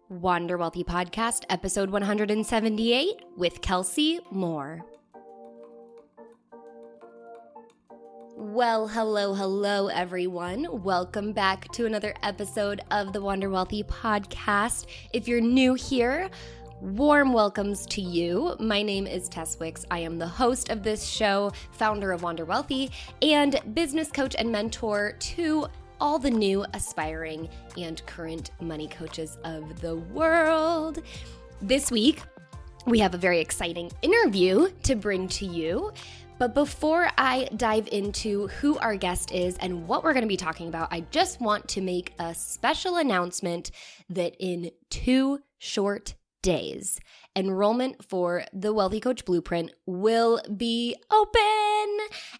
Wander Wealthy Podcast, episode 178 with Kellsie Moore. Well, hello, everyone. Welcome back to another episode of the Wander Wealthy Podcast. If you're new here, warm welcomes to you. My name is Tess. I am the host of this show, founder of Wander Wealthy, and business coach and mentor to all the new, aspiring, and current money coaches of the world. This week, we have a very exciting interview to bring to you. But before I dive into who our guest is and what we're going to be talking about, I just want to make a special announcement that in 2 short days, enrollment for the Wealthy Coach Blueprint will be open.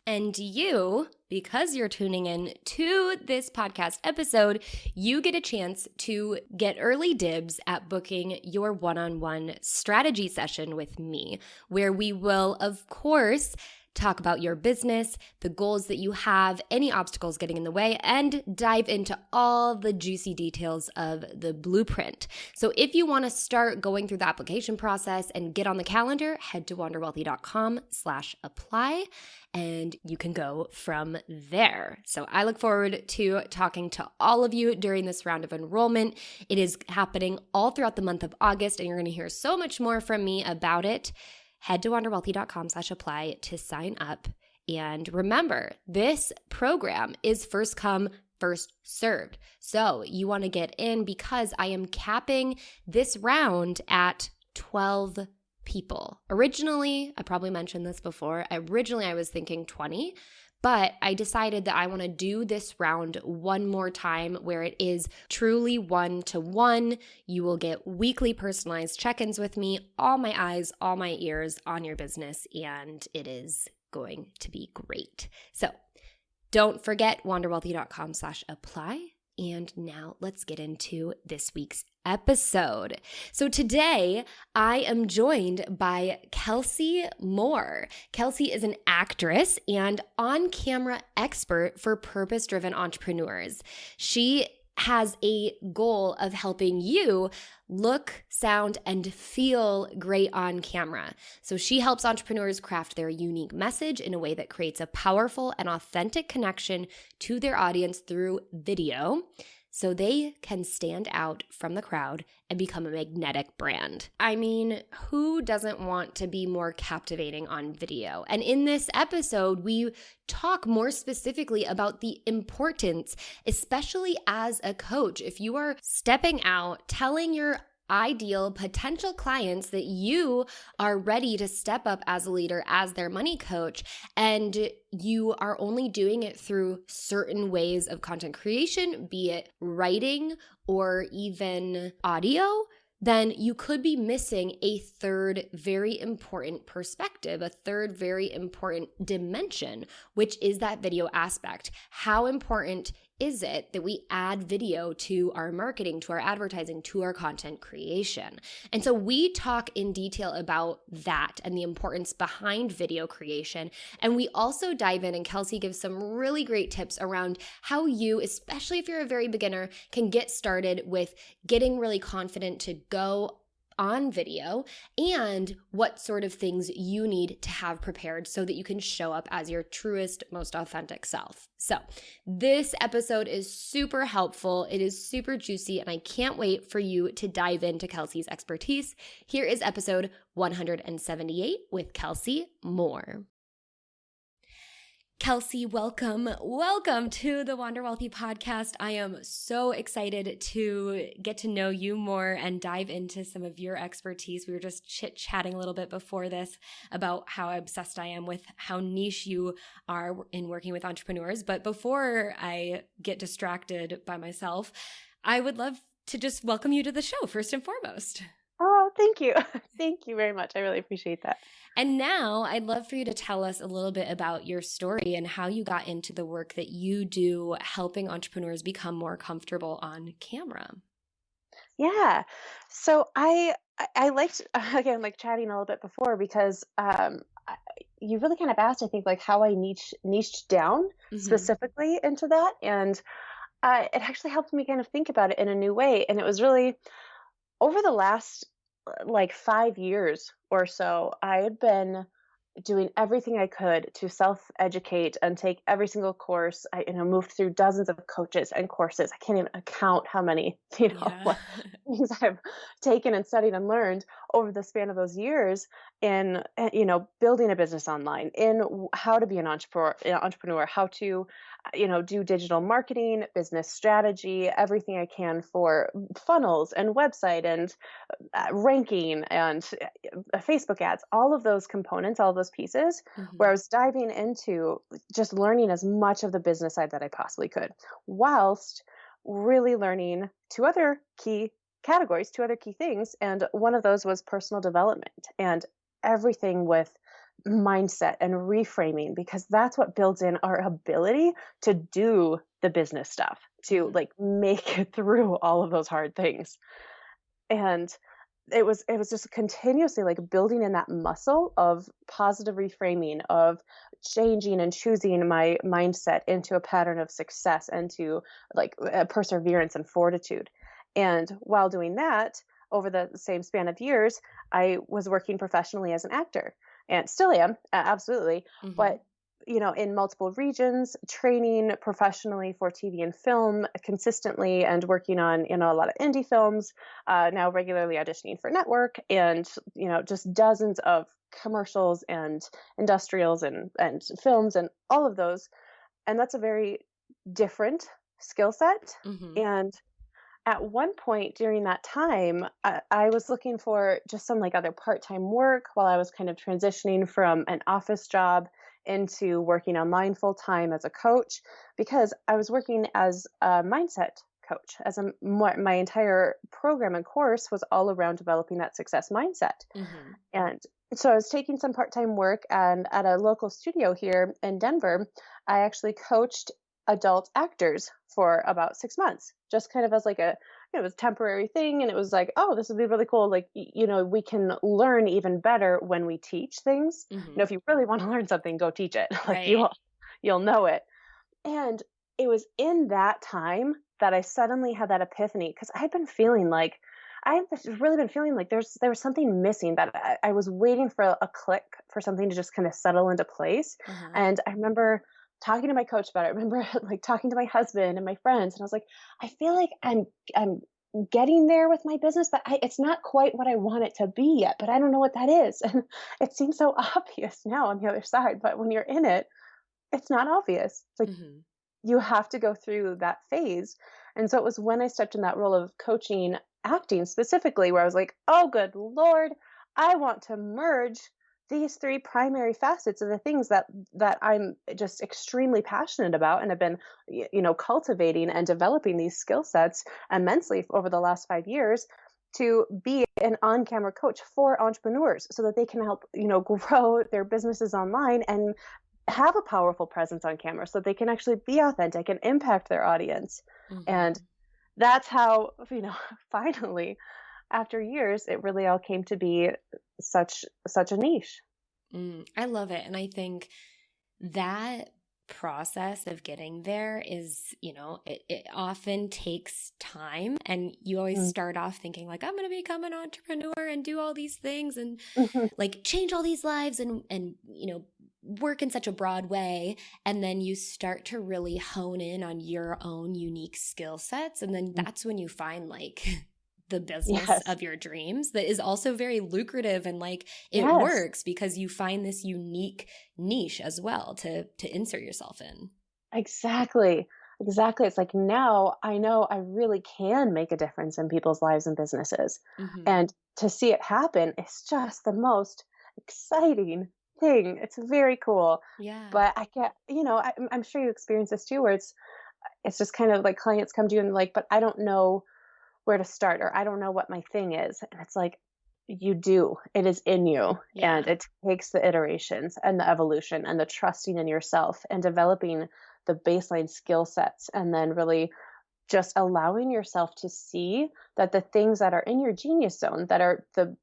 And you, because you're tuning in to this podcast episode, you get a chance to get early dibs at booking your one-on-one strategy session with me, where we will, of course, talk about your business, the goals that you have, any obstacles getting in the way, and dive into all the juicy details of the blueprint. So if you want to start going through the application process and get on the calendar, head to wanderwealthy.com/apply and you can go from there. So I look forward to talking to all of you during this round of enrollment. It is happening all throughout the month of August, and you're going to hear so much more from me about it. Head to wanderwealthy.com/apply to sign up. And remember, this program is first come, first served. So you want to get in because I am capping this round at 12 people. Originally, I probably mentioned this before, I was thinking 20, but I decided that I want to do this round one more time where it is truly one-to-one. You will get weekly personalized check-ins with me, all my eyes, all my ears on your business, and it is going to be great. So don't forget wanderwealthy.com/apply. And now let's get into this week's episode. So today I am joined by Kellsie Moore. Kellsie is an actress and on-camera expert for purpose-driven entrepreneurs. She has a goal of helping you look, sound, and feel great on camera. So she helps entrepreneurs craft their unique message in a way that creates a powerful and authentic connection to their audience through video, so they can stand out from the crowd and become a magnetic brand. I mean, who doesn't want to be more captivating on video? And in this episode, we talk more specifically about the importance, especially as a coach, if you are stepping out, telling your ideal potential clients that you are ready to step up as a leader, as their money coach, and you are only doing it through certain ways of content creation, be it writing or even audio, then you could be missing a third very important perspective, a third very important dimension, which is that video aspect. How important is it that we add video to our marketing, to our advertising, to our content creation? And so we talk in detail about that and the importance behind video creation. And we also dive in, and Kellsie gives some really great tips around how you, especially if you're a very beginner, can get started with getting really confident to go on video and what sort of things you need to have prepared so that you can show up as your truest, most authentic self. So this episode is super helpful. It is super juicy, and I can't wait for you to dive into Kellsie's expertise. Here is episode 178 with Kellsie Moore. Kellsie, welcome to the Wander Wealthy Podcast. I am so excited to get to know you more and dive into some of your expertise. We were just chit-chatting a little bit before this about how obsessed I am with how niche you are in working with entrepreneurs. But before I get distracted by myself, I would love to just welcome you to the show first and foremost. Oh, thank you. Thank you very much. I really appreciate that. And now I'd love for you to tell us a little bit about your story and how you got into the work that you do helping entrepreneurs become more comfortable on camera. Yeah. So I liked, again, like chatting a little bit before because you really kind of asked, I think, like how I niched down specifically into that. And it actually helped me kind of think about it in a new way. And it was really over the last like 5 years or so, I had been doing everything I could to self-educate and take every single course. I, moved through dozens of coaches and courses. I can't even count how many, Yeah. things I've taken and studied and learned over the span of those years in, building a business online, in how to be an entrepreneur, how to, do digital marketing, business strategy, everything I can for funnels and website and ranking and Facebook ads, all of those components, all of those pieces, where I Hmm. was diving into just learning as much of the business side that I possibly could, whilst really learning two other key categories, two other key things. And one of those was personal development and everything with mindset and reframing, because that's what builds in our ability to do the business stuff, to Hmm. like make it through all of those hard things. And it was just continuously like building in that muscle of positive reframing, of changing and choosing my mindset into a pattern of success and to like perseverance and fortitude. And while doing that, over the same span of years, I was working professionally as an actor and still am, absolutely. Hmm. But in multiple regions, training professionally for TV and film consistently, and working on a lot of indie films, now regularly auditioning for network, and just dozens of commercials and industrials and films and all of those. And that's a very different skill set. Hmm. And at one point during that time, I was looking for just some like other part-time work while I was kind of transitioning from an office job into working online full time as a coach, because I was working as a mindset coach. My entire program and course was all around developing that success mindset. Hmm. And so I was taking some part-time work, and at a local studio here in Denver, I actually coached adult actors for about 6 months, just kind of as like it was a temporary thing. And it was like, oh, this would be really cool. Like, we can learn even better when we teach things. Hmm. If you really want to learn something, go teach it. Like Right. you'll know it. And it was in that time that I suddenly had that epiphany, because I've really been feeling like there was something missing, that I was waiting for a click, for something to just kind of settle into place. Uh-huh. And I remember talking to my coach about it. I remember like talking to my husband and my friends, and I was like, I feel like I'm getting there with my business, but it's not quite what I want it to be yet. But I don't know what that is. And it seems so obvious now on the other side, but when you're in it, it's not obvious. It's like Hmm. you have to go through that phase. And so it was when I stepped in that role of coaching acting specifically, where I was like, oh, good Lord, I want to merge these three primary facets of the things that I'm just extremely passionate about, and have been, cultivating and developing these skill sets immensely over the last 5 years, to be an on-camera coach for entrepreneurs, so that they can help, grow their businesses online and have a powerful presence on camera, so they can actually be authentic and impact their audience. And Hmm. that's how, finally, after years, it really all came to be such a niche. I love it. And I think that process of getting there is, it often takes time. And you always Mm. start off thinking, like, I'm going to become an entrepreneur and do all these things and Mhm. like change all these lives and, work in such a broad way. And then you start to really hone in on your own unique skill sets. And then that's when you find like the business Yes. of your dreams that is also very lucrative, and like it Yes. works because you find this unique niche as well to insert yourself in. Exactly. Exactly. It's like, now I know I really can make a difference in people's lives and businesses. Hmm. And to see it happen is just the most exciting thing. It's very cool. Yeah. But I get, I'm sure you experience this too, where it's just kind of like clients come to you and like, but I don't know where to start, or I don't know what my thing is. And it's like, you do. It is in you. And Yeah. it takes the iterations and the evolution and the trusting in yourself and developing the baseline skill sets, and then really just allowing yourself to see that the things that are in your genius zone, that are the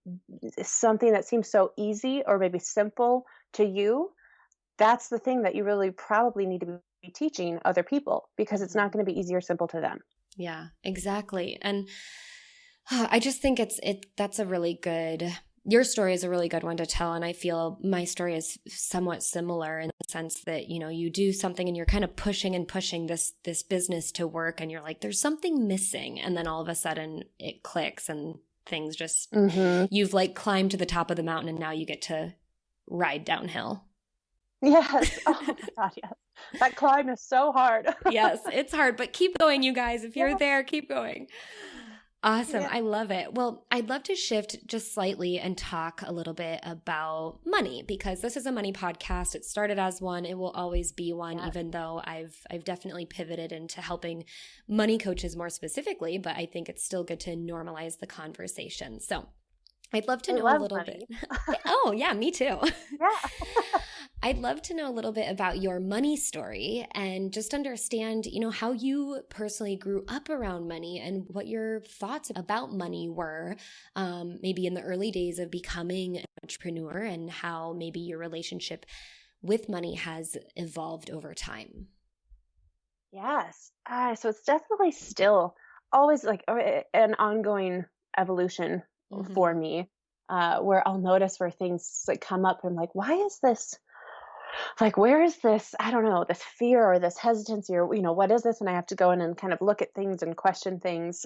something that seems so easy or maybe simple to you, that's the thing that you really probably need to be teaching other people, because it's not Hmm. going to be easy or simple to them. Yeah, exactly. And I just think that's a really good, your story is a really good one to tell. And I feel my story is somewhat similar in the sense that, you do something and you're kind of pushing and pushing this business to work and you're like, there's something missing. And then all of a sudden it clicks and things just, you've like climbed to the top of the mountain and now you get to ride downhill. Yes. Oh my God, yes. That climb is so hard. Yes, it's hard, but keep going, you guys. If you're Yeah. there, keep going. Awesome. Yeah. I love it. Well, I'd love to shift just slightly and talk a little bit about money because this is a money podcast. It started as one. It will always be one, Yeah. even though I've definitely pivoted into helping money coaches more specifically, but I think it's still good to normalize the conversation. So I'd love to know a little bit. Oh, yeah, me too. Yeah. I'd love to know a little bit about your money story and just understand, how you personally grew up around money and what your thoughts about money were, maybe in the early days of becoming an entrepreneur and how maybe your relationship with money has evolved over time. Yes. So it's definitely still always like an ongoing evolution for me, where I'll notice where things like come up and I'm like, why is this? Like, where is this? I don't know, this fear or this hesitancy or, what is this? And I have to go in and kind of look at things and question things.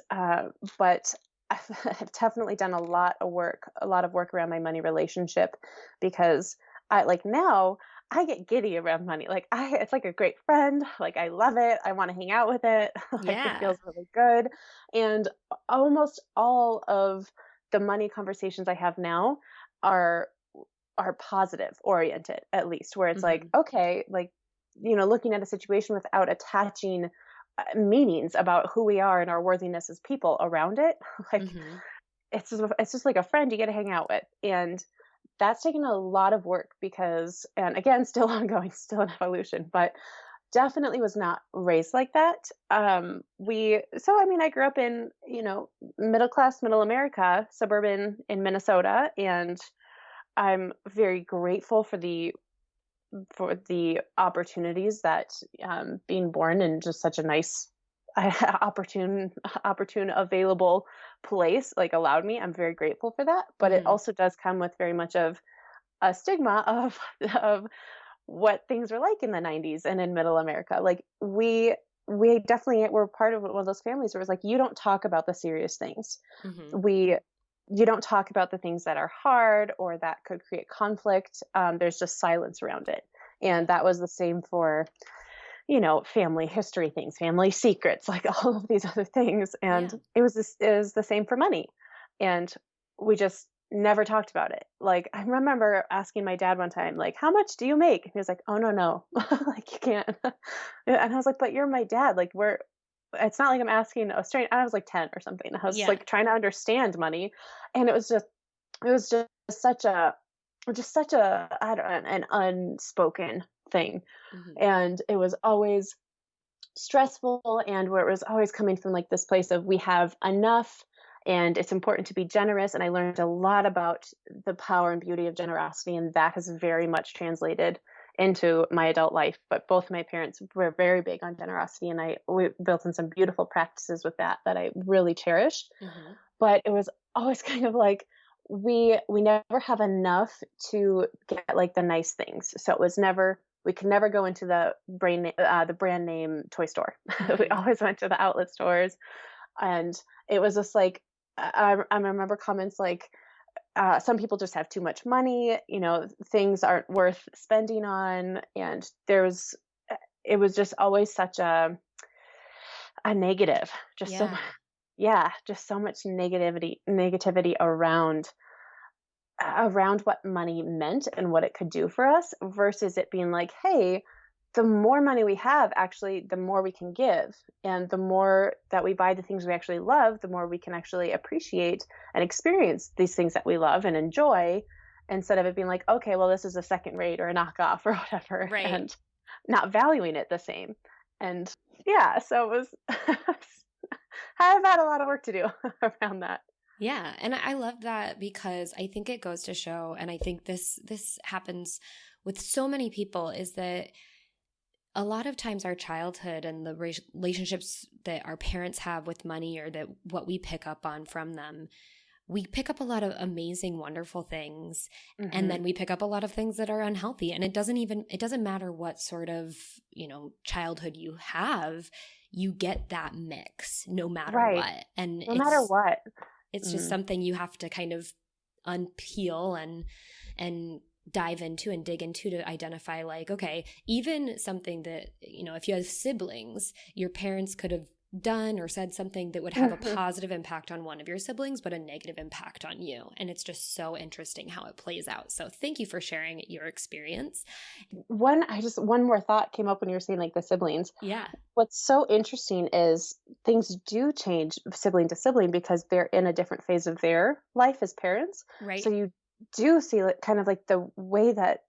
But I've definitely done a lot of work around my money relationship because I like now I get giddy around money. Like it's like a great friend. Like I love it. I want to hang out with it. Like it Yeah. feels really good. And almost all of the money conversations I have now are positive oriented, at least, where it's like, okay, like, looking at a situation without attaching meanings about who we are and our worthiness as people around it. Like it's just like a friend you get to hang out with. And that's taken a lot of work because, and again, still ongoing, still in evolution, but definitely was not raised like that. I grew up in, middle class, middle America, suburban in Minnesota, and I'm very grateful for the opportunities that being born in just such a nice, opportune, available place like allowed me. I'm very grateful for that, but it also does come with very much of a stigma of what things were like in the 90s and in middle America. Like we definitely were part of one of those families where it was like, you don't talk about the serious things. You don't talk about the things that are hard or that could create conflict. There's just silence around it. And that was the same for, family history things, family secrets, like all of these other things. And it was the same for money. And we just never talked about it. Like I remember asking my dad one time, like, how much do you make? And he was like, oh, no, like you can't. And I was like, but you're my dad. Like it's not like I'm asking a stranger. I was like 10 or something. I was like trying to understand money. And it was just such a, I don't know, an unspoken thing. And it was always stressful, and where it was always coming from like this place of we have enough and it's important to be generous. And I learned a lot about the power and beauty of generosity. And that has very much translated into my adult life. But both my parents were very big on generosity, and we built in some beautiful practices with that I really cherished. But it was always kind of like we never have enough to get like the nice things. So it was never, we could never go into the brand name toy store. We always went to the outlet stores, and it was just like I remember comments like, some people just have too much money, things aren't worth spending on. And it was just always such a negative, just so much negativity around what money meant and what it could do for us, versus it being like, hey, the more money we have, actually, the more we can give. And the more that we buy the things we actually love, the more we can actually appreciate and experience these things that we love and enjoy, instead of it being like, okay, well, this is a second rate or a knockoff or whatever, and not valuing it the same. And so it was, I've had a lot of work to do around that. Yeah. And I love that because I think it goes to show, and I think this happens with so many people, is that a lot of times our childhood and the relationships that our parents have with money, or that what we pick up on from them, we pick up a lot of amazing, wonderful things. And then we pick up a lot of things that are unhealthy. And it doesn't matter what sort of, childhood you have, you get that mix no matter Right. what. And No matter what. it's just something you have to kind of unpeel and dive into and dig into to identify, like, okay, even something that, if you have siblings, your parents could have done or said something that would have a positive impact on one of your siblings, but a negative impact on you. And it's just so interesting how it plays out. So thank you for sharing your experience. One more thought came up when you were saying like the siblings. Yeah. What's so interesting is things do change sibling to sibling because they're in a different phase of their life as parents. Right. So you do see kind of like the way that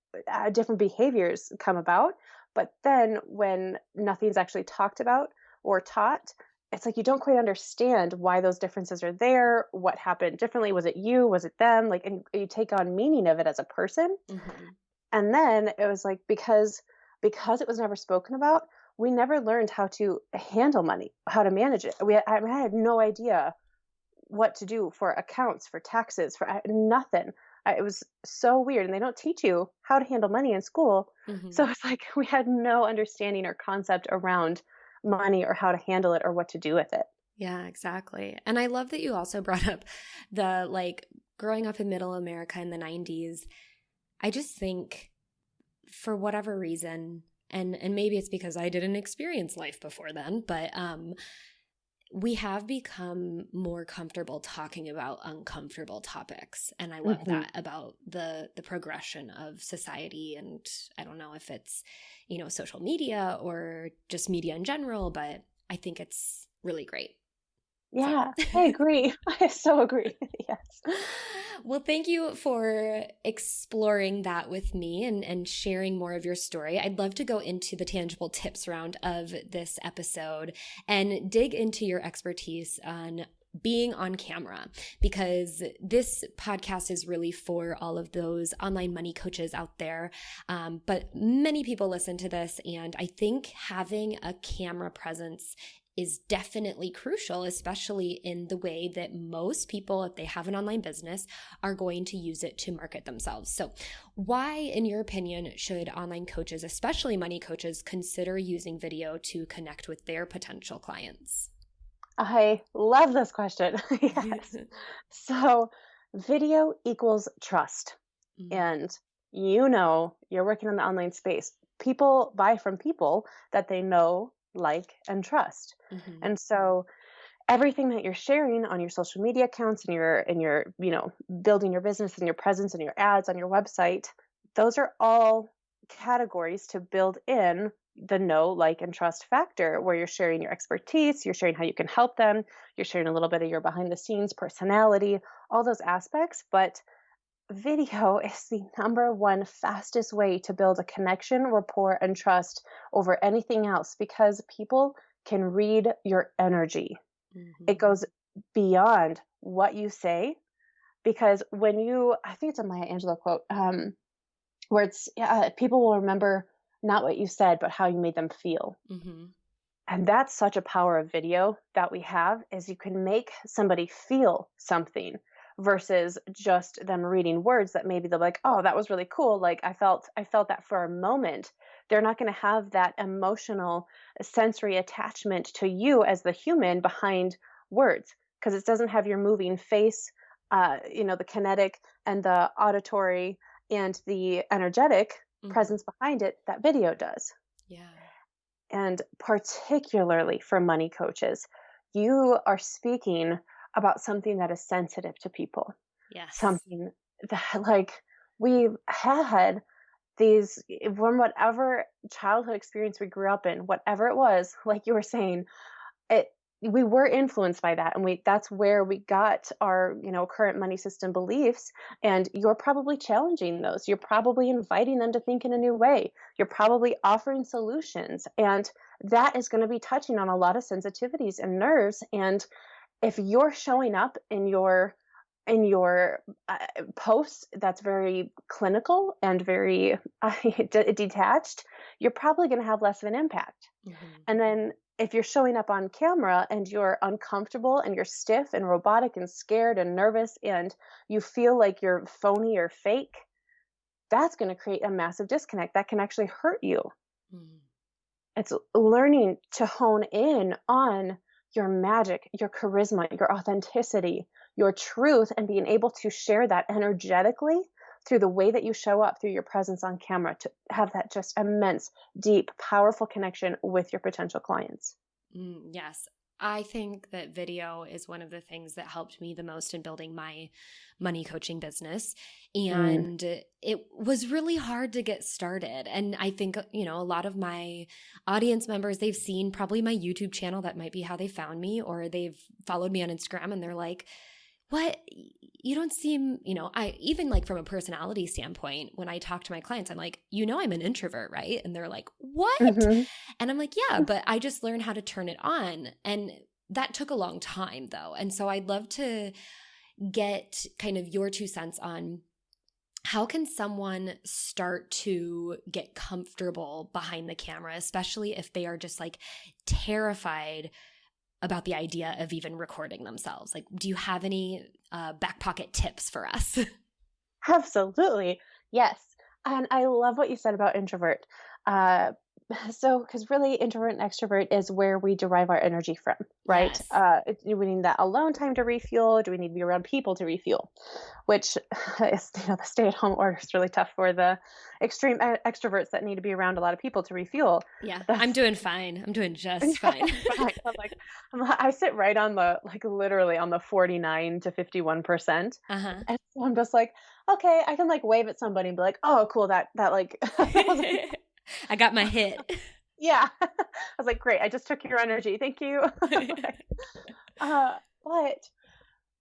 different behaviors come about. But then when nothing's actually talked about or taught, it's like you don't quite understand why those differences are there, what happened differently. Was it you? Was it them? Like, and you take on meaning of it as a person. And then it was like, because it was never spoken about, we never learned how to handle money, how to manage it. I had no idea what to do for accounts, for taxes, for nothing. It was so weird. And they don't teach you how to handle money in school. So it's like we had no understanding or concept around money or how to handle it or what to do with it. Yeah, exactly. And I love that you also brought up the, like, growing up in middle America in the 90s. I just think for whatever reason, and maybe it's because I didn't experience life before then, but we have become more comfortable talking about uncomfortable topics. And I love that about the progression of society. And I don't know if it's, social media or just media in general, but I think it's really great. Yeah, I agree. I so agree. Yes. Well, thank you for exploring that with me and sharing more of your story. I'd love to go into the tangible tips round of this episode and dig into your expertise on being on camera, because this podcast is really for all of those online money coaches out there. But many people listen to this, and I think having a camera presence is definitely crucial, especially in the way that most people, if they have an online business, are going to use it to market themselves. So why, in your opinion, should online coaches, especially money coaches, consider using video to connect with their potential clients? I love this question. Yes. So video equals trust. And you're working in the online space. People buy from people that they know, like, and trust. And so everything that you're sharing on your social media accounts and your building your business and your presence and your ads on your website, those are all categories to build in the know, like, and trust factor, where you're sharing your expertise, you're sharing how you can help them, you're sharing a little bit of your behind the scenes personality, all those aspects. But video is the number one fastest way to build a connection, rapport, and trust over anything else, because people can read your energy. It goes beyond what you say, because I think it's a Maya Angelou quote, where it's, people will remember not what you said, but how you made them feel. And that's such a power of video that we have, is you can make somebody feel something versus just them reading words that maybe they're like, oh, that was really cool. Like I felt that for a moment. They're not going to have that emotional sensory attachment to you as the human behind words, because it doesn't have your moving face, the kinetic and the auditory and the energetic presence behind it that video does. Yeah. And particularly for money coaches, you are speaking about something that is sensitive to people. Yes. Something that, like, we've had these, from whatever childhood experience we grew up in, whatever it was, like you were saying, we were influenced by that. And that's where we got our, current money system beliefs. And you're probably challenging those. You're probably inviting them to think in a new way. You're probably offering solutions. And that is going to be touching on a lot of sensitivities and nerves. And if you're showing up in your in your posts that's very clinical and very detached, you're probably going to have less of an impact. Mhm. And then if you're showing up on camera and you're uncomfortable and you're stiff and robotic and scared and nervous and you feel like you're phony or fake, that's going to create a massive disconnect that can actually hurt you. Mhm. It's learning to hone in on your magic, your charisma, your authenticity, your truth, and being able to share that energetically through the way that you show up, through your presence on camera, to have that just immense, deep, powerful connection with your potential clients. Yes. I think that video is one of the things that helped me the most in building my money coaching business. Mm. And it was really hard to get started. And I think, a lot of my audience members, they've seen probably my YouTube channel. That might be how they found me, or they've followed me on Instagram and they're like, what? You don't seem, I even like from a personality standpoint, when I talk to my clients, I'm like, I'm an introvert, right? And they're like, what? Mhm. And I'm like, yeah, but I just learned how to turn it on. And that took a long time though. And so I'd love to get kind of your 2 cents on how can someone start to get comfortable behind the camera, especially if they are just like terrified about the idea of even recording themselves. Like, do you have any back pocket tips for us? Absolutely. Yes. And I love what you said about introvert. Uh, because really, introvert and extrovert is where we derive our energy from, right? Yes. Do we need that alone time to refuel? Do we need to be around people to refuel? Which is, the stay-at-home order is really tough for the extreme extroverts that need to be around a lot of people to refuel. Yeah. I'm That's doing fine. I'm doing just yeah, fine. fine. I sit right on the literally on the 49 to 51%. Uh-huh. And so I'm just like, okay, I can wave at somebody and be like, oh, cool. That I was like, I got my hit. yeah. I was like, great. I just took your energy. Thank you. But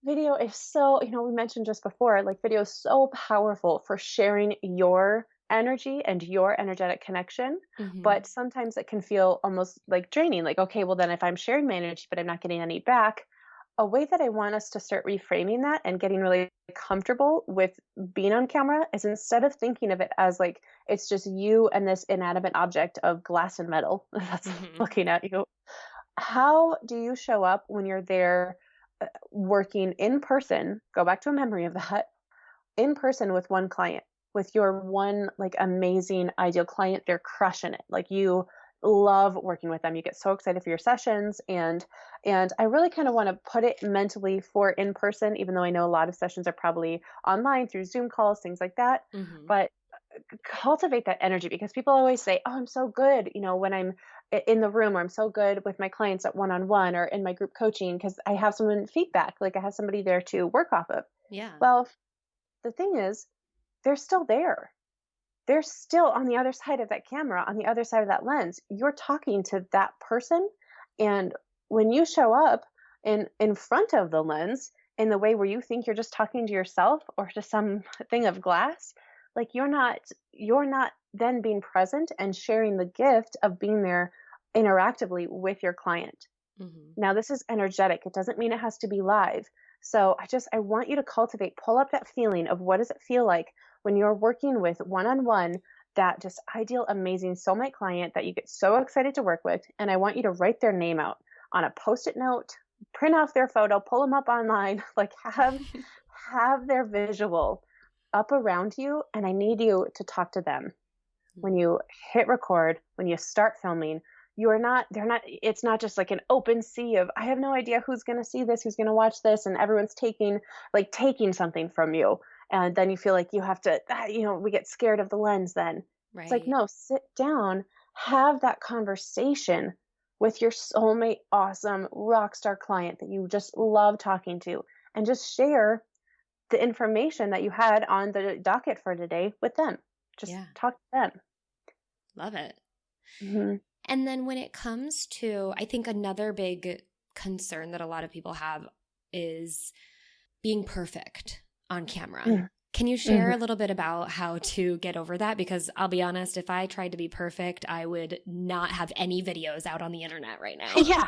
video is so, we mentioned just before, video is so powerful for sharing your energy and your energetic connection. Hmm. But sometimes it can feel almost like draining. Like, okay, well, then if I'm sharing my energy, but I'm not getting any back, a way that I want us to start reframing that and getting really comfortable with being on camera is, instead of thinking of it as it's just you and this inanimate object of glass and metal that's Hmm. looking at you. How do you show up when you're there working in person? Go back to a memory of that, in person with one client, with your one amazing ideal client. They're crushing it. You love working with them. You get so excited for your sessions, and I really kind of want to put it mentally for in person, even though I know a lot of sessions are probably online through Zoom calls, things like that. Hmm. But cultivate that energy, because people always say, oh, I'm so good, when I'm in the room, or I'm so good with my clients at one-on-one or in my group coaching, because I have someone feedback, I have somebody there to work off of. Yeah. Well, the thing is, they're still there. They're still on the other side of that camera, on the other side of that lens. You're talking to that person. And when you show up in front of the lens in the way where you think you're just talking to yourself or to some thing of glass, you're not then being present and sharing the gift of being there interactively with your client. Hmm. Now, this is energetic. It doesn't mean it has to be live. So I want you to pull up that feeling of, what does it feel like when you're working with one-on-one, that just ideal, amazing soulmate client that you get so excited to work with. And I want you to write their name out on a Post-it note, print off their photo, pull them up online, have their visual up around you. And I need you to talk to them. When you hit record, when you start filming, it's not just an open sea of, I have no idea who's going to see this, who's going to watch this, and everyone's taking something from you. And then you feel like you have to, we get scared of the lens then. It's like, Right. no, sit down, have that conversation with your soulmate, awesome rock star client that you just love talking to, and just share the information that you had on the docket for today with them. Just Yeah. talk to them. Love it. Mhm. And then when it comes to, I think another big concern that a lot of people have is being perfect on camera. Mm. Can you share Mhm. a little bit about how to get over that? Because I'll be honest, if I tried to be perfect, I would not have any videos out on the internet right now. Yeah.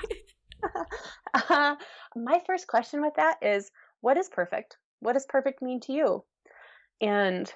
Uh, my first question with that is, what is perfect? What does perfect mean to you? And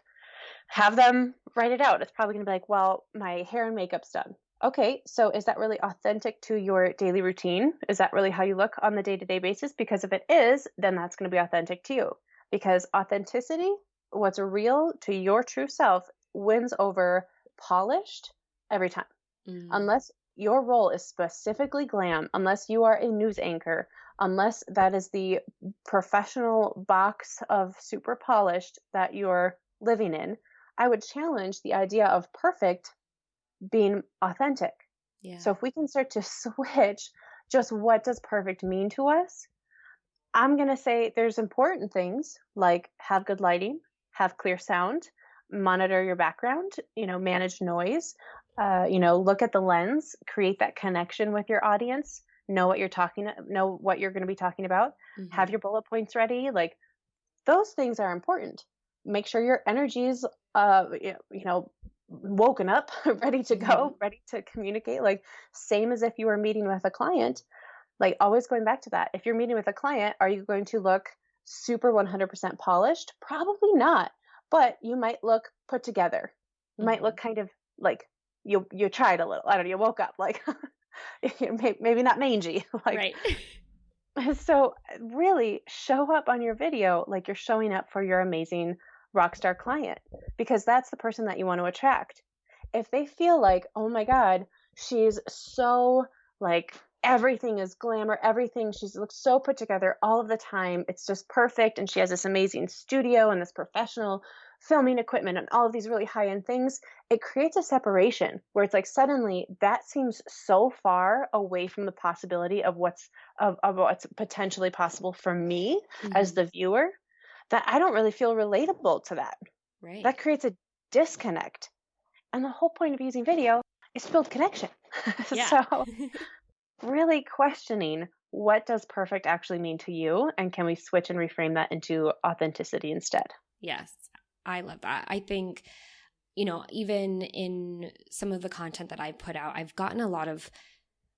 have them write it out. It's probably going to be like, well, my hair and makeup's done. Okay, so is that really authentic to your daily routine? Is that really how you look on the day-to-day basis? Because if it is, then that's going to be authentic to you. Because authenticity, what's real to your true self, wins over polished every time. Unless your role is specifically glam, unless you are a news anchor, unless that is the professional box of super polished that you're living in, I would challenge the idea of perfect being authentic. Yeah. So if we can start to switch just what does perfect mean to us, I'm going to say there's important things like have good lighting, have clear sound, monitor your background, manage noise, look at the lens, create that connection with your audience, know what you're going to be talking about, have your bullet points ready. Like those things are important. Make sure your energy's, woken up, ready to go, ready to communicate, like same as if you were meeting with a client. Like always going back to that. If you're meeting with a client, are you going to look super 100% polished? Probably not, but you might look put together. You might look kind of like you tried a little. I don't know, you woke up like maybe not mangy. Like right. So really show up on your video like you're showing up for your amazing rock star client, because that's the person that you want to attract. If they feel like, oh my God, she's so like everything is glamour, everything, she looks so put together all of the time, it's just perfect, and she has this amazing studio and this professional filming equipment and all of these really high-end things, it creates a separation where it's like suddenly that seems so far away from the possibility of what's potentially possible for me as the viewer, that I don't really feel relatable to that. Right. That creates a disconnect. And the whole point of using video is to build connection. Yeah. So really questioning, what does perfect actually mean to you? And can we switch and reframe that into authenticity instead? Yes, I love that. I think, even in some of the content that I've put out, I've gotten a lot of,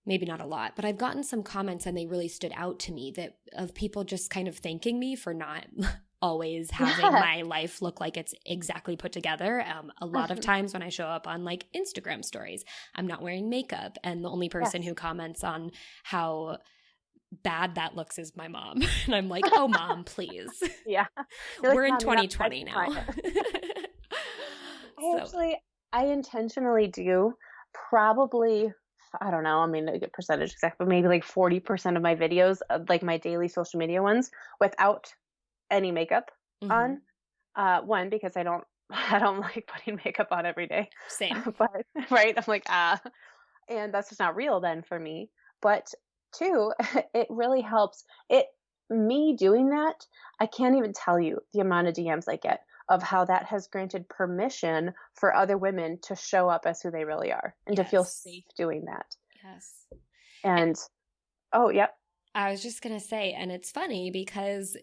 maybe not a lot, but I've gotten some comments, and they really stood out to me, that of people just kind of thanking me for not always having my life look like it's exactly put together. A lot of times when I show up on like Instagram stories, I'm not wearing makeup, and the only person who comments on how bad that looks is my mom. And I'm like, oh, Mom, please. Yeah. We're in 2020 now. I intentionally do probably, I don't know, I mean, I get percentage exact, but maybe like 40% of my videos, like my daily social media ones, without any makeup on. One, because I don't like putting makeup on every day. Same. But right, I'm like, and that's just not real then for me. But two, it really helps. Me doing that, I can't even tell you the amount of DMs I get of how that has granted permission for other women to show up as who they really are and to feel safe doing that. Yes. And oh, yep. I was just going to say, and it's funny because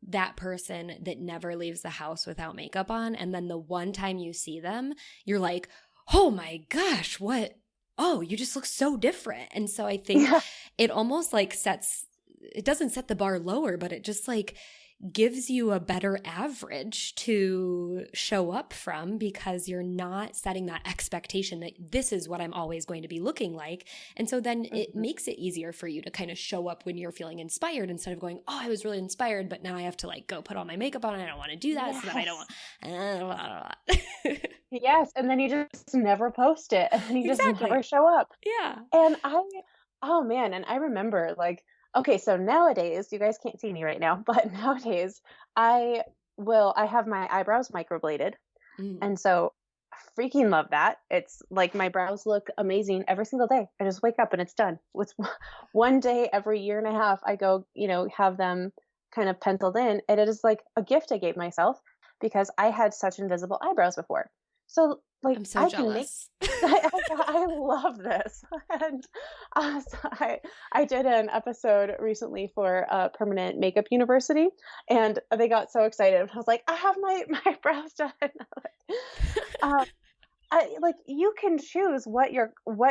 that person that never leaves the house without makeup on, and then the one time you see them, you're like, oh my gosh, what? Oh, you just look so different. And so I think it almost like it doesn't set the bar lower, but it just like gives you a better average to show up from, because you're not setting that expectation that this is what I'm always going to be looking like. And so then it makes it easier for you to kind of show up when you're feeling inspired, instead of going, oh, I was really inspired, but now I have to like go put all my makeup on, and I don't want to do that. So that I don't want Yes, and then you just never post it, and then you just never show up. Yeah. And oh man, and I remember like, okay, so nowadays, you guys can't see me right now, but nowadays I have my eyebrows microbladed. And so I freaking love that. It's like my brows look amazing every single day. I just wake up and it's done. It's one day every year and a half I go, have them kind of penciled in. And it is like a gift I gave myself, because I had such invisible eyebrows before. So like, I'm so jealous. I love this. And so I did an episode recently for Permanent Makeup University, and they got so excited. I was like, I have my brows done. Like you can choose what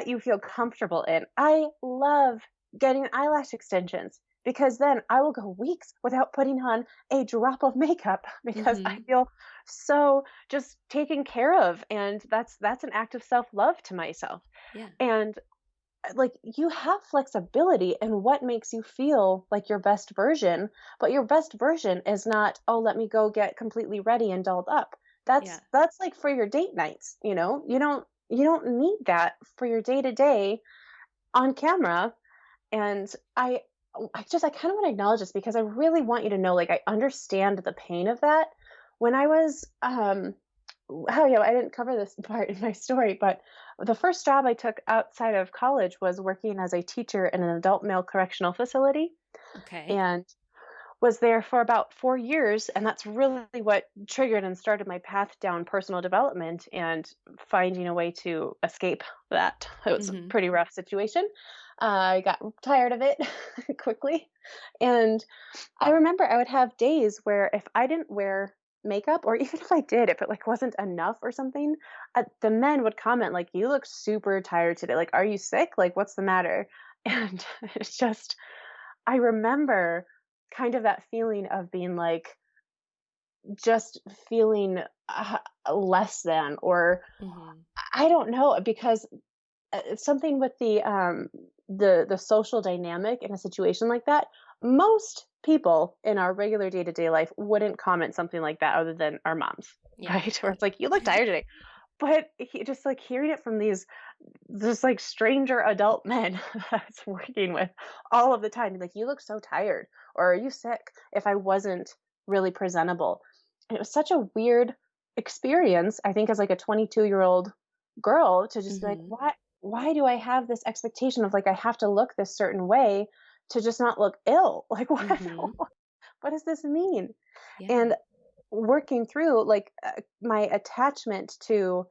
you feel comfortable in. I love getting eyelash extensions. because then I will go weeks without putting on a drop of makeup because I Mhm. feel so just taken care of, and that's an act of self-love to myself. Yeah. And like, you have flexibility in what makes you feel like your best version, but your best version is not, oh, let me go get completely ready and dolled up. Yeah. That's like for your date nights, you don't need that for your day to day on camera. And I kind of want to acknowledge this because I really want you to know, like, I understand the pain of that. When I was oh yeah, I didn't cover this part in my story, but the first job I took outside of college was working as a teacher in an adult male correctional facility, Okay. and was there for about 4 years. And that's really what triggered and started my path down personal development and finding a way to escape that. It was a Mhm. pretty rough situation. I got tired of it quickly. And I remember I would have days where if I didn't wear makeup, or even if I did, if it like wasn't enough or something, the men would comment like, "You look super tired today. Like, are you sick? Like, what's the matter?" And it's just, I remember kind of that feeling of being like, just feeling less than, or Mhm. I don't know, because it's something with the social dynamic in a situation like that. Most people in our regular day-to-day life wouldn't comment something like that other than our moms, Yeah. right? Where it's like, you look tired today. But just like hearing it from these just like stranger adult men that's working with all of the time, like, you look so tired, or are you sick, if I wasn't really presentable. And it was such a weird experience, I think, as like a 22-year-old girl, to just be like, Mhm. why do I have this expectation of like, I have to look this certain way to just not look ill? Like, Mhm. what does this mean? Yeah. And working through like my attachment to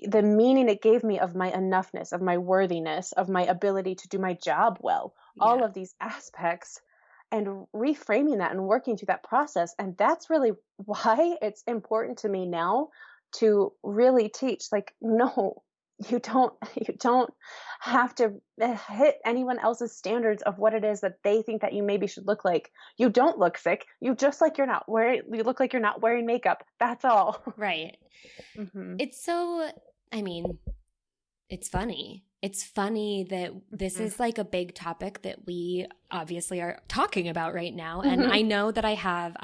the meaning it gave me of my enoughness, of my worthiness, of my ability to do my job well, all Yeah. of these aspects, and reframing that and working through that process. And that's really why it's important to me now to really teach, like, no, you don't have to hit anyone else's standards of what it is that they think that you maybe should look like. You don't look sick. You look like you're not wearing makeup. That's all. Right. Hmm. It's so, I mean, it's funny. It's funny that this Hmm. is like a big topic that we obviously are talking about right now. And Hmm. I know that I have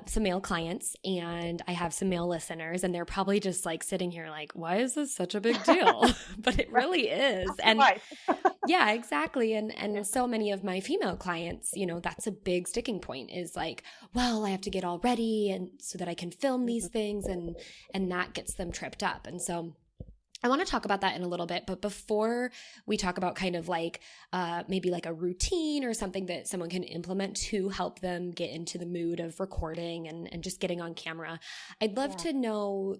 some male clients and I have some male listeners, and they're probably just like sitting here like, why is this such a big deal? But it Right. really is. Ask your And wife. yeah, exactly. And Yeah. so many of my female clients, that's a big sticking point is like, well, I have to get all ready and so that I can film these Mhm. things, and that gets them tripped up. And so I want to talk about that in a little bit, but before we talk about kind of like maybe like a routine or something that someone can implement to help them get into the mood of recording and just getting on camera, I'd love Yeah. to know,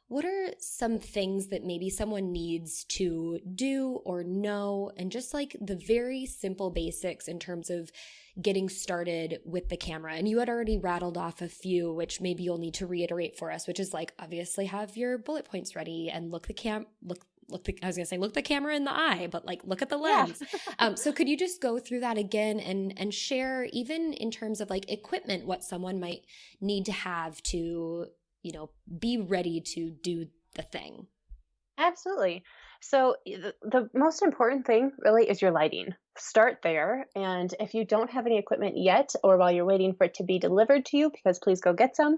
what are some things that maybe someone needs to do or know, and just like the very simple basics in terms of getting started with the camera. And you had already rattled off a few, which maybe you'll need to reiterate for us, which is like, obviously have your bullet points ready and I was gonna say look the camera in the eye, but like look at the Yeah. lens. So could you just go through that again and share, even in terms of like equipment, what someone might need to have to, be ready to do the thing? Absolutely. So the most important thing really is your lighting. Start there. And if you don't have any equipment yet, or while you're waiting for it to be delivered to you, because please go get some,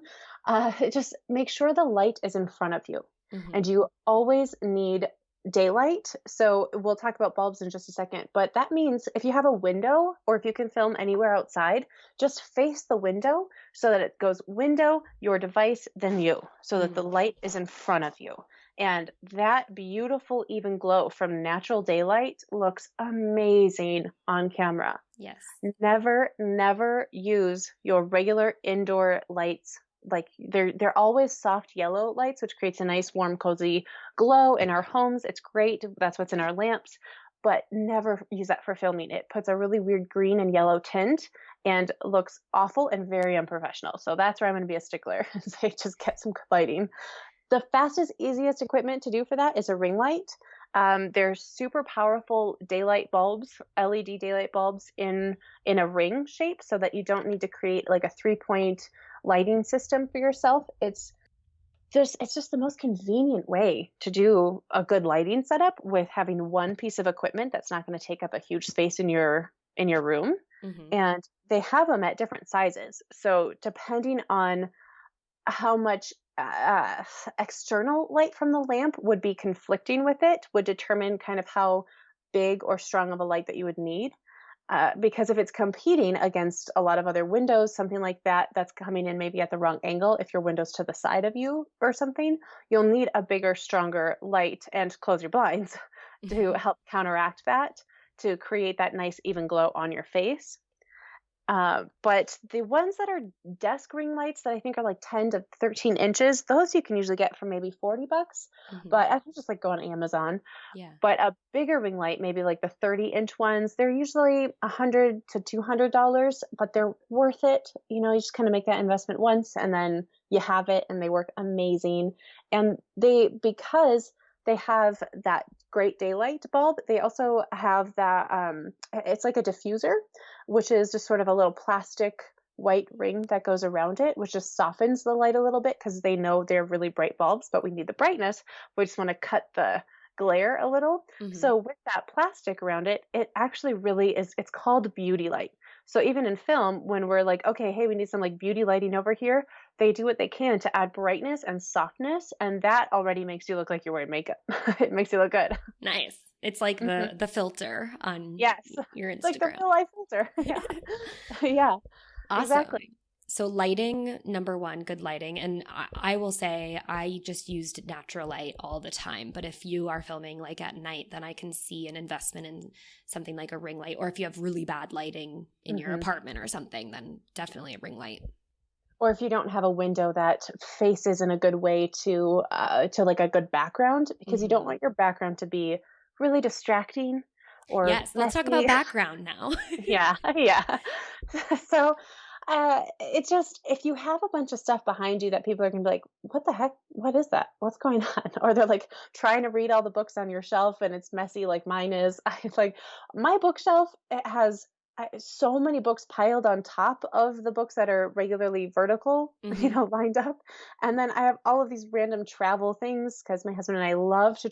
just make sure the light is in front of you. And Mm-hmm. you always need daylight. So we'll talk about bulbs in just a second. But that means if you have a window, or if you can film anywhere outside, just face the window so that it goes window, your device, then you, so that the Mm. light is in front of you. And that beautiful even glow from natural daylight looks amazing on camera. Yes. Never, never use your regular indoor lights. Like, they're always soft yellow lights, which creates a nice, warm, cozy glow in our homes. It's great. That's what's in our lamps. But never use that for filming. It puts a really weird green and yellow tint and looks awful and very unprofessional. So that's where I'm going to be a stickler and say, just get some lighting. The fastest, easiest equipment to do for that is a ring light. There's super powerful daylight bulbs, LED daylight bulbs in a ring shape, so that you don't need to create like a 3-point lighting system for yourself. It's just the most convenient way to do a good lighting setup with having one piece of equipment that's not going to take up a huge space in your room. Hmm. And they have them at different sizes. So depending on how much external light from the lamp would be conflicting with it would determine kind of how big or strong of a light that you would need. Because if it's competing against a lot of other windows, something like that, that's coming in maybe at the wrong angle, if your window's to the side of you or something, you'll need a bigger, stronger light and close your blinds to help counteract that, to create that nice even glow on your face. But the ones that are desk ring lights that I think are like 10 to 13 inches, those you can usually get for maybe $40. Hmm. But I can just like go on Amazon. Yeah. But a bigger ring light, maybe like the 30-inch ones, they're usually $100 to $200, but they're worth it. You just kind of make that investment once and then you have it and they work amazing. And because they have that great daylight bulb, they also have that, it's like a diffuser, which is just sort of a little plastic white ring that goes around it, which just softens the light a little bit because they know they're really bright bulbs, but we need the brightness. We just want to cut the glare a little. Hmm. So with that plastic around it, it actually really is, it's called beauty light. So even in film, when we're like, okay, hey, we need some like beauty lighting over here, they do what they can to add brightness and softness, and that already makes you look like you're wearing makeup. It makes you look good. Nice. It's like Hmm. the filter on Yes. your Like the Instagram. real life filter. Yeah. Yeah, exactly. Awesome. So lighting, number one, good lighting. And I will say I just used natural light all the time. But if you are filming like at night, then I can see an investment in something like a ring light. Or if you have really bad lighting in your Hmm. apartment or something, then definitely a ring light. Or if you don't have a window that faces in a good way to like a good background, because you don't Hmm. want your background to be really distracting or Yes, let's talk about messy. background now. Yeah, yeah. So, it's just if you have a bunch of stuff behind you that people are gonna be like, "What the heck? What is that? What's going on?" Or they're like trying to read all the books on your shelf and it's messy like mine is. I like my bookshelf. It has so many books piled on top of the books that are regularly vertical, Hmm. lined up, and then I have all of these random travel things because my husband and I love to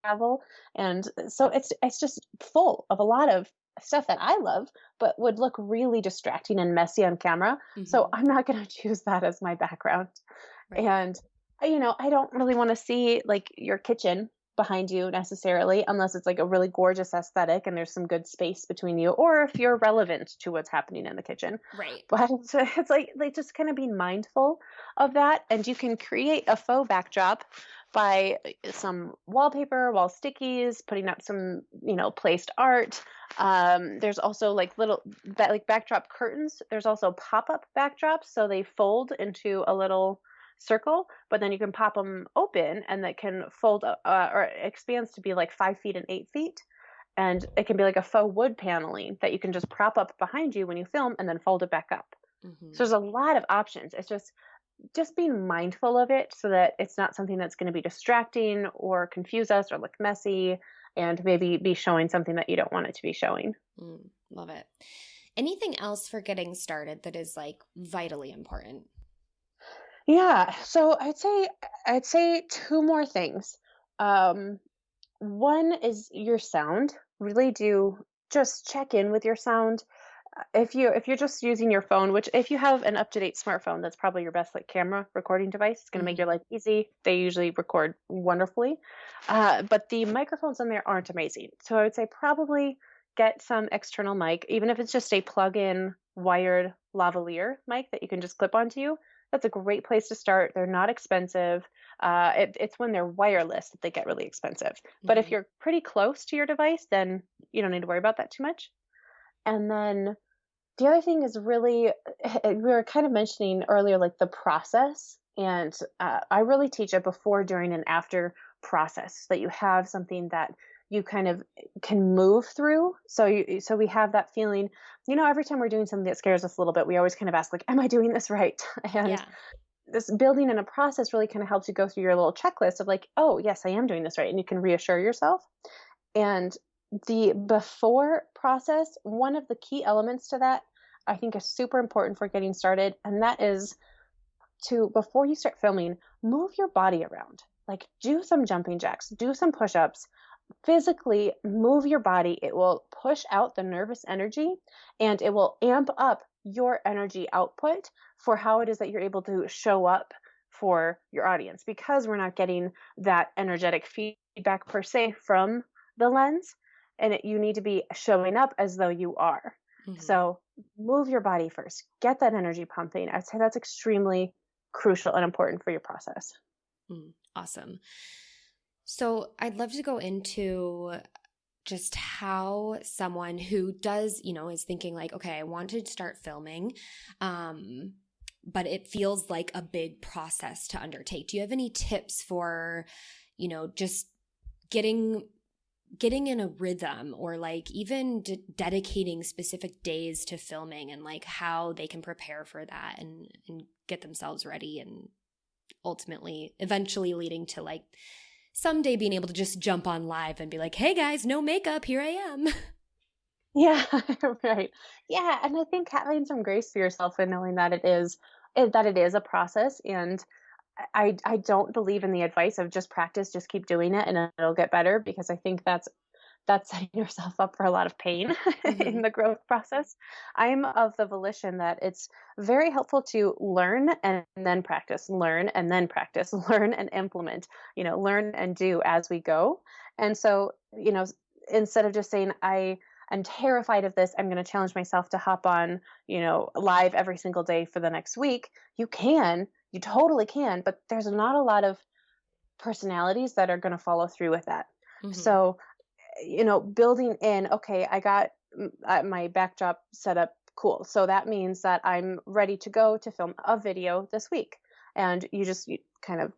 travel, and so it's just full of a lot of stuff that I love, but would look really distracting and messy on camera. So Hmm. I'm not going to choose that as my background. Right. And, I don't really want to see like your kitchen behind you necessarily, unless it's like a really gorgeous aesthetic and there's some good space between you, or if you're relevant to what's happening in the kitchen. Right. But it's like just kind of being mindful of that. And you can create a faux backdrop by some wallpaper, wall stickies, putting up some, placed art. There's also like little like backdrop curtains. There's also pop-up backdrops, so they fold into a little circle, but then you can pop them open, and that can fold or it expands to be like 5 feet and 8 feet. And it can be like a faux wood paneling that you can just prop up behind you when you film and then fold it back up. So Hmm. there's a lot of options. It's just being mindful of it so that it's not something that's going to be distracting or confuse us or look messy and maybe be showing something that you don't want it to be showing. Love it. Anything else for getting started that is like vitally important? Yeah, so I'd say two more things. Um, One is your sound. Really do just check in with your sound. If you're just using your phone, which if you have an up-to-date smartphone, that's probably your best like camera recording device. It's going to make your Hmm. life easy. They usually record wonderfully. But the microphones on there aren't amazing. So I would say probably get some external mic, even if it's just a plug-in wired lavalier mic that you can just clip onto you. That's a great place to start. They're not expensive. It's when they're wireless that they get really expensive. But if Hmm. you're pretty close to your device, then you don't need to worry about that too much. And then the other thing is really, we were kind of mentioning earlier, like the process. And I really teach a before, during, and after process, so that you have something that you kind of can move through. So we have that feeling, every time we're doing something that scares us a little bit, we always kind of ask, like, am I doing this right? And Yeah. this building in a process really kind of helps you go through your little checklist of like, oh, yes, I am doing this right. And you can reassure yourself. And the before process, one of the key elements to that, I think is super important for getting started. And that is to, before you start filming, move your body around. Like do some jumping jacks, do some push ups, physically move your body. It will push out the nervous energy and it will amp up your energy output for how it is that you're able to show up for your audience, because we're not getting that energetic feedback per se from the lens, and you need to be showing up as though you are. So move your body first, get that energy pumping. I'd say that's extremely crucial and important for your process. Awesome. So I'd love to go into just how someone who does, is thinking like, okay, I want to start filming, but it feels like a big process to undertake. Do you have any tips for, just getting in a rhythm, or like even dedicating specific days to filming, and like how they can prepare for that and get themselves ready, and ultimately eventually leading to like someday being able to just jump on live and be like, hey guys, no makeup, here I am. Yeah, right. Yeah, and I think having some grace for yourself and knowing that it is a process. And I don't believe in the advice of just practice, just keep doing it and it'll get better, because I think that's setting yourself up for a lot of pain in the growth process. I'm of the volition that it's very helpful to learn and then practice, learn and then practice, learn and implement, learn and do as we go. And so, instead of just saying, I'm terrified of this, I'm going to challenge myself to hop on, live every single day for the next week. You totally can, but there's not a lot of personalities that are going to follow through with that. So, building in, okay, I got my backdrop set up. Cool. So that means that I'm ready to go to film a video this week. And you kind of,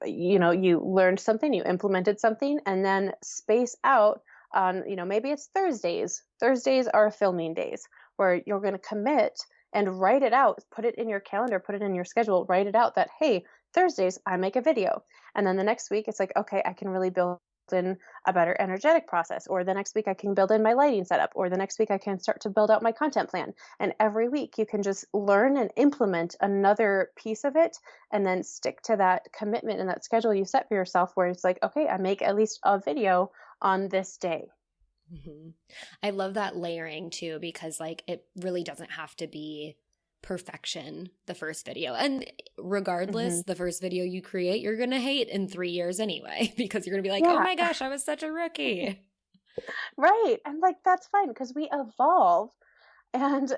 you learned something, you implemented something, and then space out on, maybe it's Thursdays. Thursdays are filming days where you're going to commit and write it out, put it in your calendar, put it in your schedule, write it out that, hey, Thursdays, I make a video. And then the next week, it's like, okay, I can really build in a better energetic process, or the next week I can build in my lighting setup, or the next week I can start to build out my content plan. And every week you can just learn and implement another piece of it, and then stick to that commitment and that schedule you set for yourself, where it's like, okay, I make at least a video on this day. I love that layering too, because like it really doesn't have to be perfection the first video, and regardless, the first video you create you're gonna hate in 3 years anyway, because you're gonna be like, oh my gosh, I was such a rookie. Right. And like that's fine, because we evolve and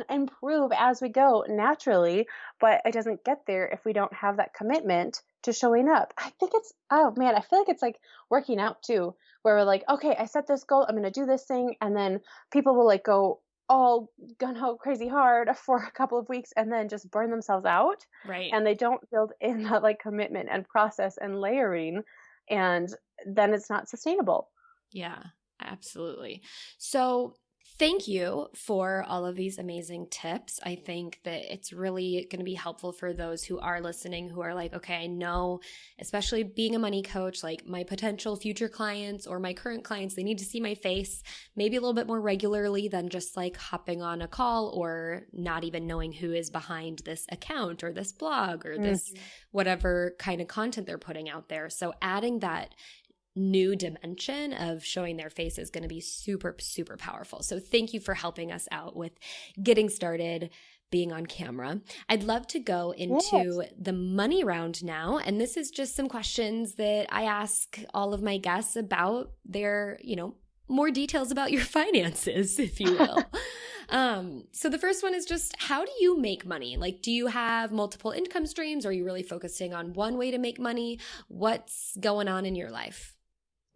improve as we go naturally, but it doesn't get there if we don't have that commitment to showing up. I think it's, oh man, I feel like it's like working out too, where we're like, okay, I set this goal, I'm going to do this thing, and then people will like go all gung-ho crazy hard for a couple of weeks and then just burn themselves out. Right. And they don't build in that like commitment and process and layering, and then it's not sustainable. Yeah, absolutely. So thank you for all of these amazing tips. I think that it's really going to be helpful for those who are listening, who are like, okay, I know, especially being a money coach, like my potential future clients or my current clients, they need to see my face maybe a little bit more regularly than just like hopping on a call or not even knowing who is behind this account or this blog or this whatever kind of content they're putting out there. So adding that new dimension of showing their face is going to be super, super powerful. So thank you for helping us out with getting started, being on camera. I'd love to go into the money round now. And this is just some questions that I ask all of my guests about their, more details about your finances, if you will. So the first one is just, how do you make money? Like, do you have multiple income streams? Or are you really focusing on one way to make money? What's going on in your life?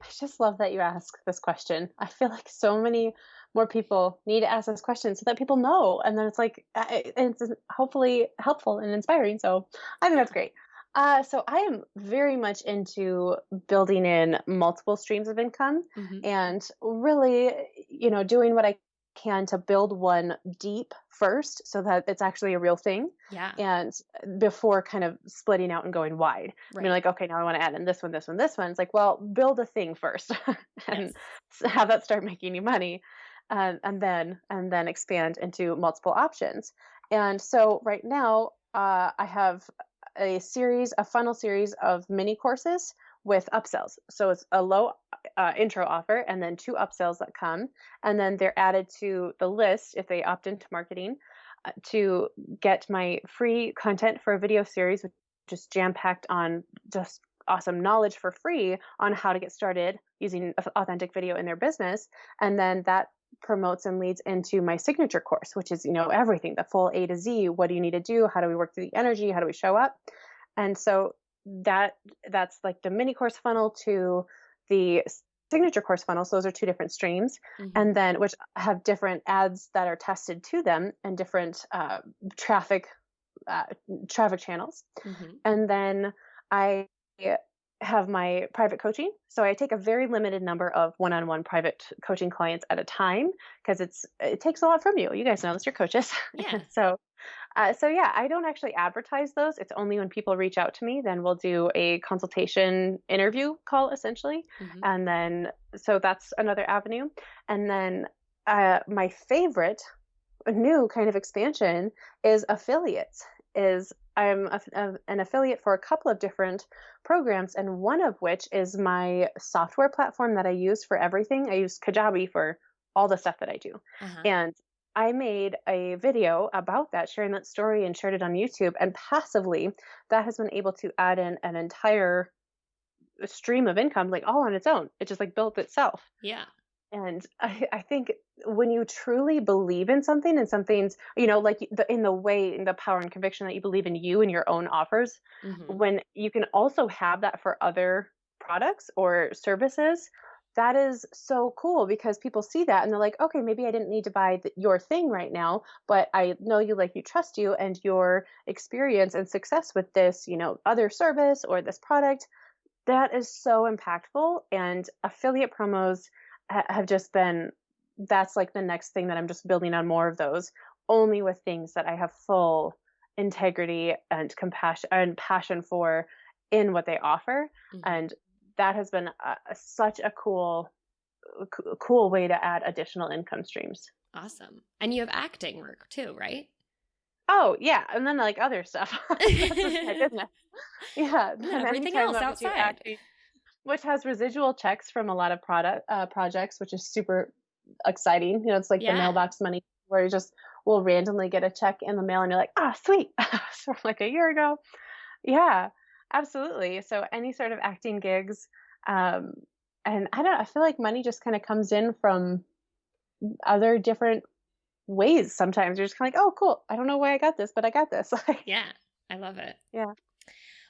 I just love that you ask this question. I feel like so many more people need to ask this question so that people know. And then it's like, it's hopefully helpful and inspiring. So I think that's great. So I am very much into building in multiple streams of income and really, doing what I can to build one deep first so that it's actually a real thing. Yeah. And before kind of splitting out and going wide. I mean, Right. like, okay, now I want to add in this one, this one, this one. It's like, well, build a thing first Yes. and have that start making you money. And then expand into multiple options. And so right now, I have a funnel series of mini courses with upsells. So it's a low intro offer and then 2 upsells that come. And then they're added to the list if they opt into marketing to get my free content for a video series, which is jam packed on just awesome knowledge for free on how to get started using authentic video in their business. And then that promotes and leads into my signature course, which is, everything, the full A to Z. What do you need to do? How do we work through the energy? How do we show up? And so that's like the mini course funnel to the signature course funnel. So those are 2 different streams, and then which have different ads that are tested to them and different traffic channels. And then I have my private coaching. So I take a very limited number of one-on-one private coaching clients at a time because it takes a lot from you. You guys know this, you're coaches. Yeah. So yeah, I don't actually advertise those. It's only when people reach out to me, then we'll do a consultation interview call essentially. And then, so that's another avenue. And then my favorite new kind of expansion is affiliates. I'm an affiliate for a couple of different programs, and one of which is my software platform that I use for everything. I use Kajabi for all the stuff that I do. And I made a video about that, sharing that story, and shared it on YouTube. And passively, that has been able to add in an entire stream of income, like all on its own. It just like built itself. Yeah. And I think when you truly believe in something and something's, like in the power and conviction that you believe in you and your own offers, when you can also have that for other products or services, that is so cool because people see that and they're like, okay, maybe I didn't need to buy your thing right now, but I know you, like you, trust you, and your experience and success with this, other service or this product, that is so impactful. And affiliate promos have just been, that's like the next thing that I'm just building on more of those, only with things that I have full integrity and compassion and passion for in what they offer. And that has been such a cool way to add additional income streams. Awesome. And you have acting work too, right? Oh yeah, and then like other stuff. That's just my business. Yeah, Yeah, and everything anytime else that we do outside. acting, which has residual checks from a lot of projects, which is super exciting. It's like the mailbox money where we'll randomly get a check in the mail and you're like, ah, sweet. So like a year ago. Yeah, absolutely. So any sort of acting gigs. And I feel like money just kind of comes in from other different ways. Sometimes you're just kind of like, oh, cool. I don't know why I got this, but I got this. Yeah, I love it. Yeah.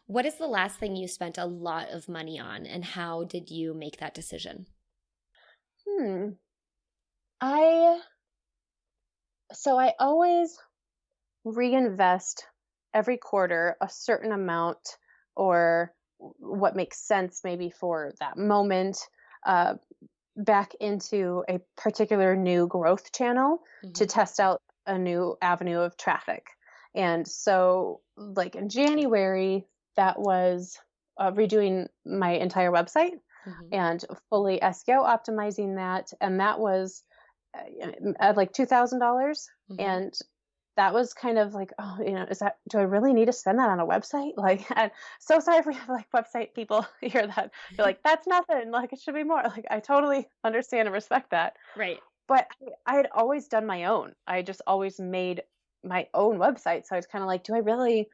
What is the last thing you spent a lot of money on, and how did you make that decision? I always reinvest every quarter a certain amount, or what makes sense maybe for that moment, back into a particular new growth channel to test out a new avenue of traffic. And so like in January, that was redoing my entire website and fully SEO optimizing that. And that was like $2,000. And that was kind of like, oh, do I really need to spend that on a website? Like, I'm so sorry if we have like website people hear that. They're like, that's nothing. Like, it should be more. Like, I totally understand and respect that. Right. But I had always done my own. I just always made my own website. So I was kind of like, do I really,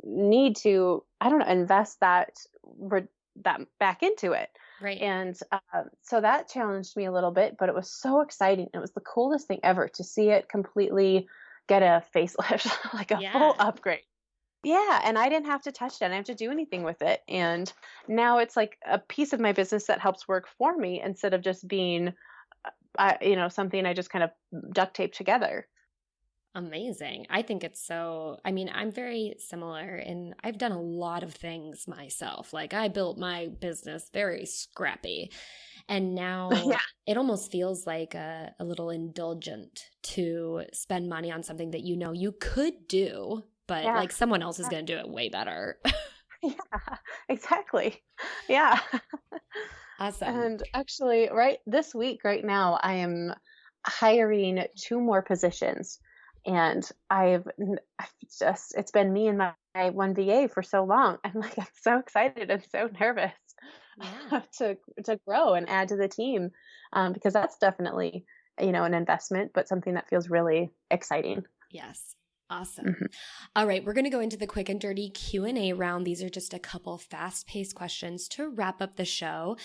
need to, I don't know, invest that back into it? Right. And so that challenged me a little bit, but it was so exciting. It was the coolest thing ever to see it completely get a facelift, like a full upgrade. Yeah. And I didn't have to touch it. I didn't have to do anything with it. And now it's like a piece of my business that helps work for me instead of just being, something I just kind of duct tape together. Amazing. I think it's I'm very similar, and I've done a lot of things myself. Like I built my business very scrappy. And now it almost feels like a little indulgent to spend money on something that you know you could do, but like someone else is going to do it way better. Yeah, exactly. Yeah. Awesome. And actually, right this week, right now, I am hiring 2 more positions. And it's been me and my one VA for so long. I'm so excited and so nervous to grow and add to the team, because that's definitely, an investment, but something that feels really exciting. Yes. Awesome. All right, we're going to go into the quick and dirty Q&A round. These are just a couple fast-paced questions to wrap up the show.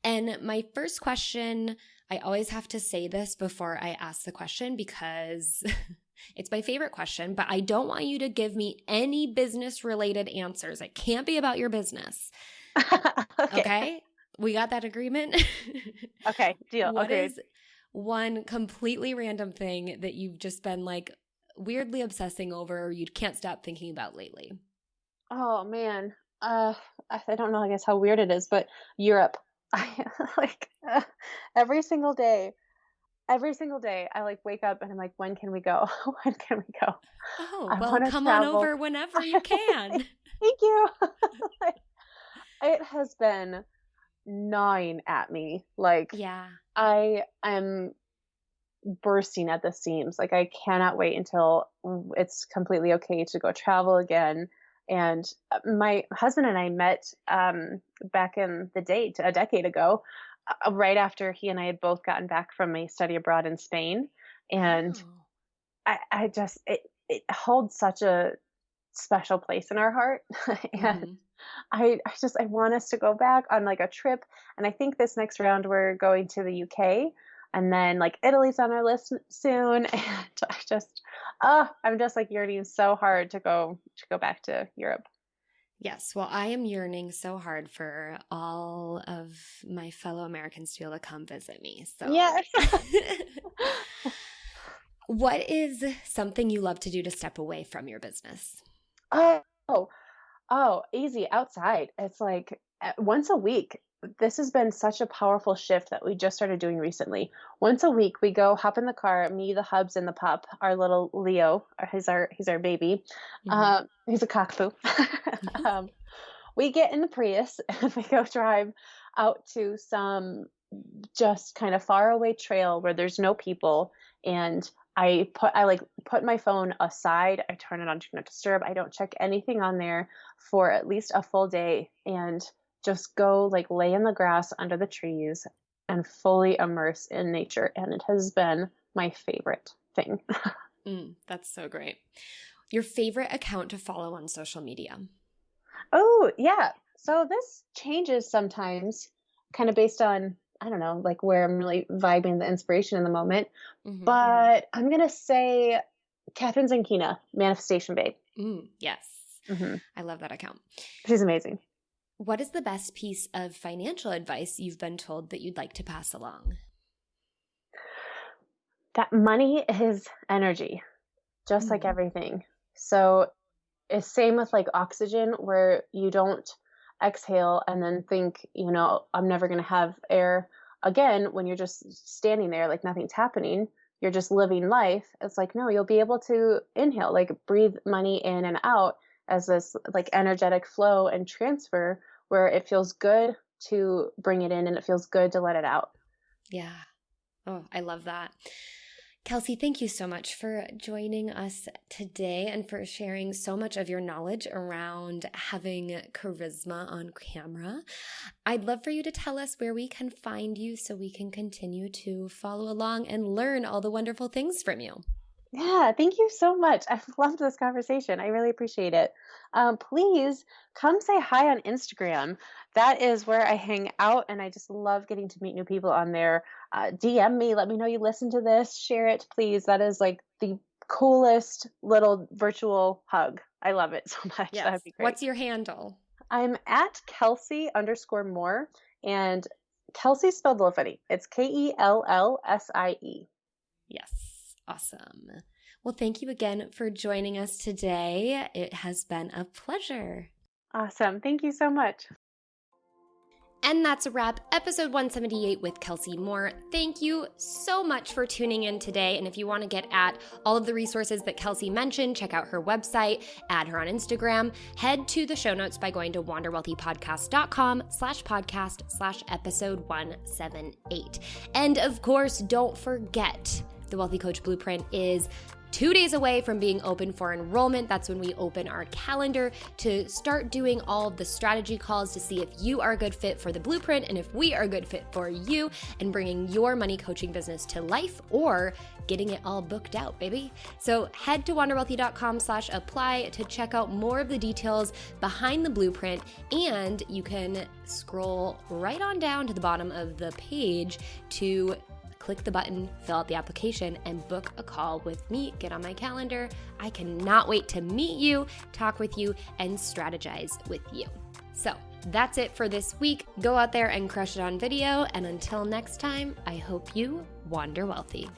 And my first question, I always have to say this before I ask the question because it's my favorite question, but I don't want you to give me any business-related answers. It can't be about your business. Okay? We got that agreement? Okay, deal. What is one completely random thing that you've just been like weirdly obsessing over or you can't stop thinking about lately? Oh man. I don't know, I guess how weird it is, but Europe. I every single day I wake up and I'm like, when can we go? When can we go? Oh, I well, want to come on travel. over whenever you can. Thank you. It has been gnawing at me. I am bursting at the seams. I cannot wait until it's completely okay to go travel again. And my husband and I met back in the day, a decade ago, right after he and I had both gotten back from a study abroad in Spain. And I just, it holds such a special place in our heart. And I want us to go back on a trip. And I think this next round we're going to the UK, and then Italy's on our list soon. And I'm just yearning so hard to go back to Europe. Yes. Well, I am yearning so hard for all of my fellow Americans to be able to come visit me. So yes. What is something you love to do to step away from your business? Oh, easy. Outside. It's once a week. This has been such a powerful shift that we just started doing recently. Once a week, we go hop in the car, me, the hubs, and the pup, our little Leo. He's our baby. He's a cockapoo. We get in the Prius and we go drive out to some just kind of far away trail where there's no people. And I put my phone aside. I turn it on Do Not Disturb. I don't check anything on there for at least a full day, and just go lay in the grass under the trees and fully immerse in nature. And it has been my favorite thing. That's so great. Your favorite account to follow on social media? Oh, yeah. So this changes sometimes kind of based on, I don't know, where I'm really vibing the inspiration in the moment. But I'm going to say Catherine Zankina, Manifestation Babe. Yes. I love that account. She's amazing. What is the best piece of financial advice you've been told that you'd like to pass along? That money is energy, just like everything. So it's same with oxygen, where you don't exhale and then think, I'm never going to have air again when you're just standing there nothing's happening. You're just living life. It's no, you'll be able to inhale, breathe money in and out as this energetic flow and transfer, where it feels good to bring it in and it feels good to let it out. Yeah. Oh, I love that. Kellsie, thank you so much for joining us today and for sharing so much of your knowledge around having charisma on camera. I'd love for you to tell us where we can find you so we can continue to follow along and learn all the wonderful things from you. Yeah, thank you so much. I've loved this conversation. I really appreciate it. Please come say hi on Instagram. That is where I hang out, and I just love getting to meet new people on there. DM me, let me know you listen to this, share it, please. That is the coolest little virtual hug. I love it so much. Yes. That'd be great. What's your handle? I'm at Kellsie_Moore, and Kellsie spelled a little funny. It's KELLSIE. Yes. Awesome. Well, thank you again for joining us today. It has been a pleasure. Awesome. Thank you so much. And that's a wrap. Episode 178 with Kellsie Moore. Thank you so much for tuning in today. And if you want to get at all of the resources that Kellsie mentioned, check out her website, add her on Instagram, head to the show notes by going to wanderwealthypodcast.com/podcast/episode 178. And of course, don't forget, the Wealthy Coach Blueprint is 2 days away from being open for enrollment. That's when we open our calendar to start doing all of the strategy calls to see if you are a good fit for the blueprint and if we are a good fit for you and bringing your money coaching business to life or getting it all booked out, baby. So head to wanderwealthy.com/apply to check out more of the details behind the blueprint, and you can scroll right on down to the bottom of the page to click the button, fill out the application, and book a call with me. Get on my calendar. I cannot wait to meet you, talk with you, and strategize with you. So that's it for this week. Go out there and crush it on video. And until next time, I hope you wander wealthy.